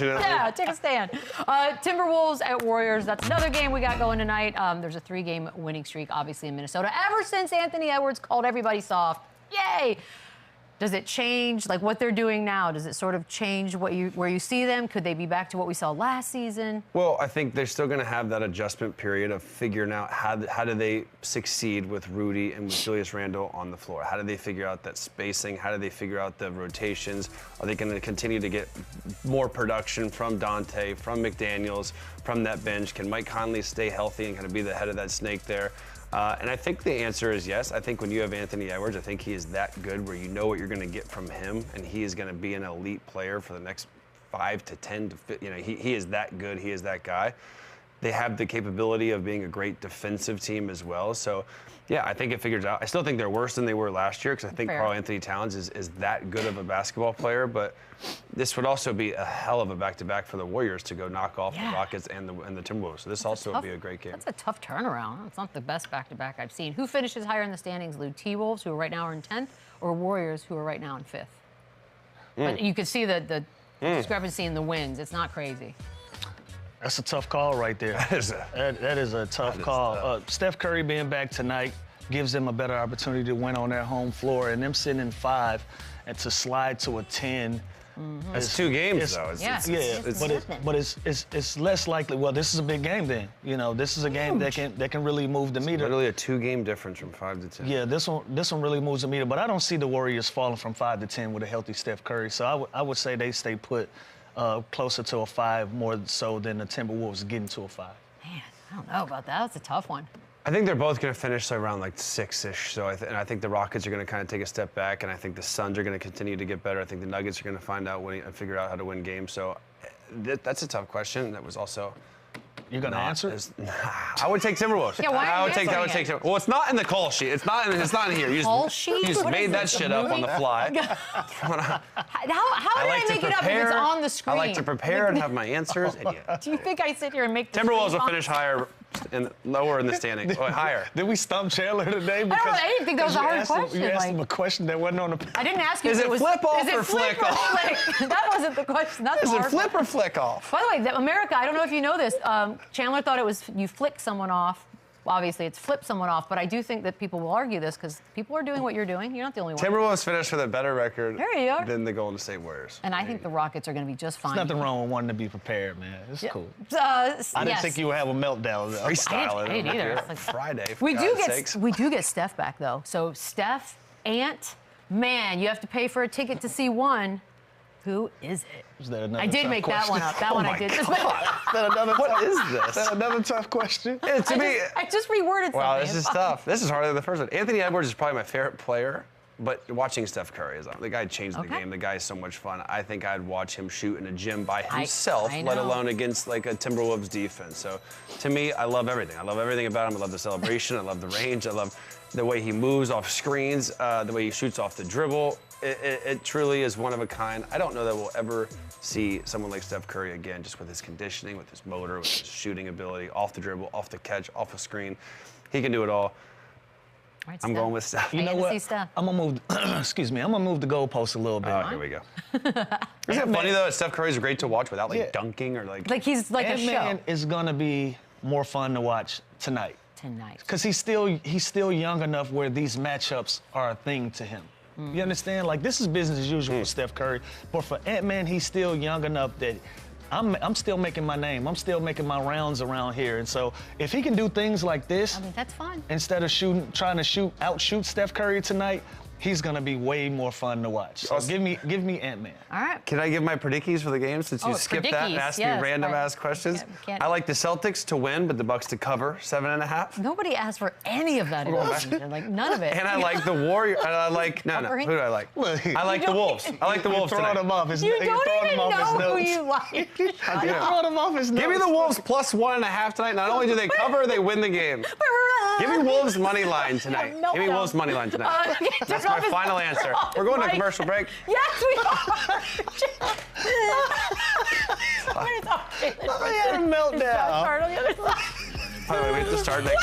Yeah, take a stand. Timberwolves at Warriors. That's another game we got going tonight. There's a 3-game winning streak, obviously, in Minnesota. Ever since Anthony Edwards called everybody soft. Yay! Does it change, like, what they're doing now? Does it sort of change where you see them? Could they be back to what we saw last season? Well, I think they're still going to have that adjustment period of figuring out how do they succeed with Rudy and with Julius Randle on the floor. How do they figure out that spacing? How do they figure out the rotations? Are they going to continue to get more production from Dante, from McDaniels, from that bench? Can Mike Conley stay healthy and kind of be the head of that snake there? And I think the answer is yes. I think when you have Anthony Edwards, I think he is that good where you know what you're going to get from him, and he is going to be an elite player for the next 5 to 10 to 15. You know, he is that good. He is that guy. They have the capability of being a great defensive team as well. So, yeah, I think it figures out. I still think they're worse than they were last year because I think Karl Anthony Towns is that good of a basketball player. But this would also be a hell of a back-to-back for the Warriors to go knock off the Rockets and the Timberwolves. So this also would be a great game. That's a tough turnaround. It's not the best back-to-back I've seen. Who finishes higher in the standings, Lou? T-Wolves, who right now are in 10th, or Warriors, who are right now in 5th? But you can see the discrepancy in the wins. It's not crazy. That's a tough call right there. That is a tough call. Steph Curry being back tonight gives them a better opportunity to win on their home floor, and them sitting in 5 and to slide to a 10. It's 2 games, though. But it's less likely. Well, this is a big game then. You know, this is a game that can really move the meter. Literally a 2-game difference from 5 to 10. Yeah, this one really moves the meter. But I don't see the Warriors falling from 5 to 10 with a healthy Steph Curry. So I would say they stay put. Closer to a 5 more so than the Timberwolves getting to a 5. Man, I don't know about that. That's a tough one. I think they're both going to finish around like 6-ish. So I think the Rockets are going to kind of take a step back, and I think the Suns are going to continue to get better. I think the Nuggets are going to figure out how to win games. So that's a tough question. That was also. You're going to answer? I would take Timberwolves. Yeah, why I would take Timberwolves. Well, it's not in the call sheet. It's not in here. You just made that shit up on the fly. How did I make it up if it's on the screen? I like to prepare and have my answers. Do you think I sit here and make the Timberwolves will finish higher and lower in the standing. Oh, higher. Did we stump Chandler today? I didn't think that was a hard question. You asked him a question that wasn't on the. I didn't ask you. Is it flip off or flick off? That wasn't the question. That's Is it flip or flick off? By the way, America, I don't know if you know this. Chandler thought it was you flick someone off. Well, obviously, it's flip someone off, but I do think that people will argue this because people are doing what you're doing. You're not the only one. Timberwolves finished with a better record than the Golden State Warriors. And I think the Rockets are going to be just fine. There's nothing wrong with wanting to be prepared, man. It's cool. I didn't think you would have a meltdown. Freestyle. I didn't either. Like Friday. We do get Steph back, though. So Steph, Ant, man, you have to pay for a ticket to see one. Who is it? I did make that one up. That one I did. What is this? Is that another tough question? I just reworded something. Wow, this is tough. This is harder than the first one. Anthony Edwards is probably my favorite player, but watching Steph Curry the guy changed the game. The guy is so much fun. I think I'd watch him shoot in a gym by himself, let alone against like a Timberwolves defense. So to me, I love everything. I love everything about him. I love the celebration. I love the range. I love the way he moves off screens, the way he shoots off the dribble. It truly is one of a kind. I don't know that we'll ever see someone like Steph Curry again, just with his conditioning, with his motor, with his shooting ability, off the dribble, off the catch, off a screen. He can do it all. Right, I'm going with Steph. You know what? I'm gonna move. Excuse me. I'm gonna move the goalpost a little bit. Oh, here we go. Isn't it funny though? That Steph Curry's great to watch without dunking or like he's like a show. Ant-Man is gonna be more fun to watch tonight. Because he's still young enough where these matchups are a thing to him. You understand? Like, this is business as usual for Steph Curry. But for Ant-Man, he's still young enough that I'm still making my name. I'm still making my rounds around here. And so if he can do things like this, I mean, that's fun. Instead of trying to outshoot Steph Curry tonight, he's gonna be way more fun to watch. So give me Ant-Man. All right. Can I give my predickies for the game since you skipped that and asked me random ass questions? I like the Celtics to win, but the Bucks to cover 7.5. Nobody asked for any of that information. Like none of it. And I like the Warriors. And I like Who do I like? I like the Wolves. I like the Wolves tonight. You don't even know who you like. Give me the Wolves plus 1.5 tonight. Not only do they cover, they win the game. Give me Wolves money line tonight. Give me Wolves money line tonight. That's my final answer. We're going to commercial break. Yes, we are. I had a meltdown. By the way, we have to start next